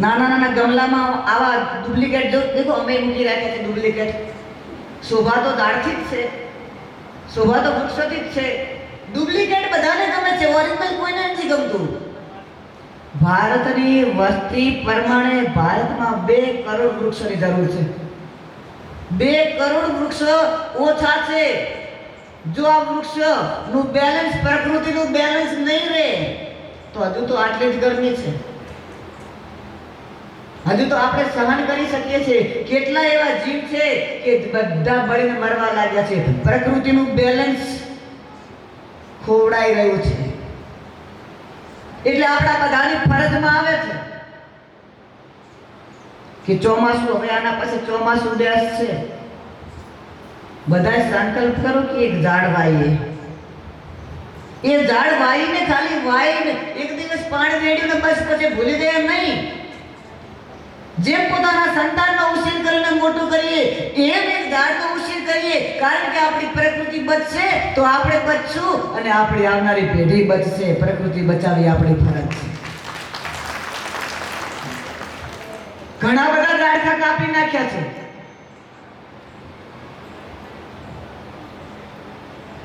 નાના નાના ગમલામાં આવા ડુપ્લિકેટ જો દેખો અમે મૂકી રાખ્યા છે ડુપ્લિકેટ. શોભા તો ઝાડથી જ છે, શોભા તો વૃક્ષોથી જ છે. ડુપ્લિકેટ બધાને ગમે છે, ઓરિજિનલ કોઈને નથી ગમતું. ભારતની વસ્તી પ્રમાણે ભારતમાં 2 કરોડ વૃક્ષોની જરૂર છે. 2 કરોડ વૃક્ષો ઓછા છે. જો આ વૃક્ષનું બેલેન્સ, પ્રકૃતિનું બેલેન્સ નહીં રહે તો હજુ તો આટલી જ ગરમી છે. હજુ તો આપણે સહન કરી શકીએ છીએ. કેટલા એવા જીવ છે કે બધા બળીને મરવા લાગ્યા છે. પ્રકૃતિનું બેલેન્સ ખોવડાઈ રહ્યું છે. એટલે આપણા બધાની ફરજમાં આવે છે કે ચોમાસું, હવે આના પછી ચોમાસું બેસશે, બધાએ સંકલ્પ કરો કે એક ઝાડ વાવીએ. એ ઝાડ વાવીને ખાલી વાવીને એક દિવસ પાણી રેડ્યું ને બસ પછી ભૂલી જાય નહીં. જેમ પોતાના સંતાનનો ઉછેર કરીને મોટું કરીએ એમ એક ઝાડનો ઉછેર કરીએ. કારણ કે આપણી પ્રકૃતિ બચશે તો આપણે બચશું અને આપણી આવનારી પેઢી બચશે. પ્રકૃતિ બચાવવી આપણી ફરજ છે. ઘણા બધા ઝાડખા કાપી નાખ્યા છે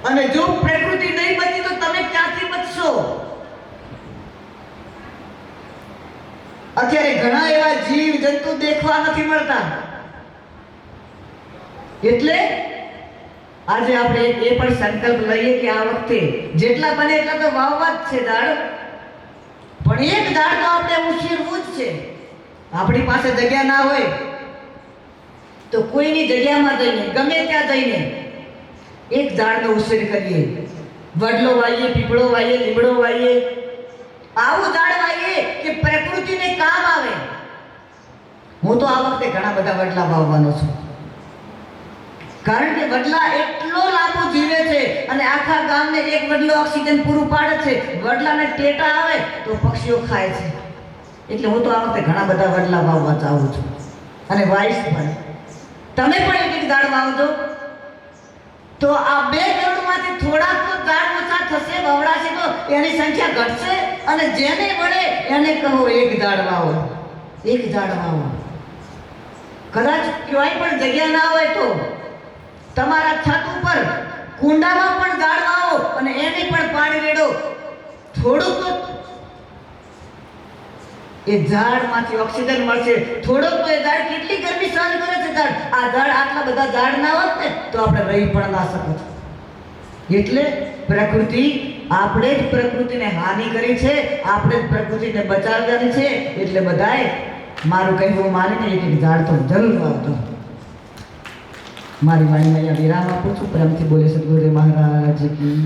અને જો પ્રકૃતિ નહીં બચી તો તમે ક્યાંથી બચશો? અત્યારે ઘણા એવા જીવ જંતુ દેખવા નથી મળતા. એટલે આજે આપણે એ પણ સંકલ્પ લઈએ કે આ વખતે જેટલા બને એટલા તો વાવવા જ છે ઝાડ, પણ એક ઝાડ તો આપણે ઉછેરવું જ છે. આપણી પાસે જગ્યા ના હોય તો કોઈની જગ્યામાં જઈને, ગમે ત્યાં જઈને એક ઝાડનો ઉછેર કરીએ. વડલો વાવીએ, પીપળો વાવીએ, લીમડો વાવીએ. આવું ઝાડ વાવીએ કે પ્રકૃતિને કામ આવે. હું તો આ વખતે ઘણા બધા વડલા વાવવાનો છું. કારણ કે વડલા એટલો લાંબો જીવે છે અને આખા ગામને એક વડલો ઓક્સિજન પૂરું પાડે છે. વડલાને ટેટા આવે તો પક્ષીઓ ખાય છે. એટલે હું તો આ વખતે ઘણા બધા વડલા વાવવા ચાહું છું અને વાવીશ પણ. તમે પણ એક ઝાડ વાવજો તો આ 2 કરોડમાંથી થોડાક તો ઝાડ ઓછા થશે, વવડાશે તો એની સંખ્યા ઘટશે. અને જેને મળે એને કહો એક ઝાડ વાવો, એક ઝાડ વાવો. કદાચ ક્યાંય પણ જગ્યા ના હોય તો તમારા છત ઉપર કુંડામાં પણ ઝાડ વાવો અને એને પણ પાણી રેડો. થોડુંક તો એ ઝાડમાંથી ઓક્સિજન મળશે. થોડોક તો એ ઝાડ કેટલી ગરમી સહન કરે છે. ઝાડ આ ઝાડ આટલા બધા ઝાડ ના હોત ને તો આપણે રહી પણ ના શકત. એટલે પ્રકૃતિ, આપણે જ પ્રકૃતિને હાનિ કરી છે, આપણે જ પ્રકૃતિને બચાવવાની છે. એટલે બધાએ મારું કહેવું માનીને એક એક ઝાડ તો જરૂર વાવજો. મારી વાણીમાં અહીંયા વિરામ આપું છું. પ્રેમથી બોલે સદગુરુદેવ મહારાજ કી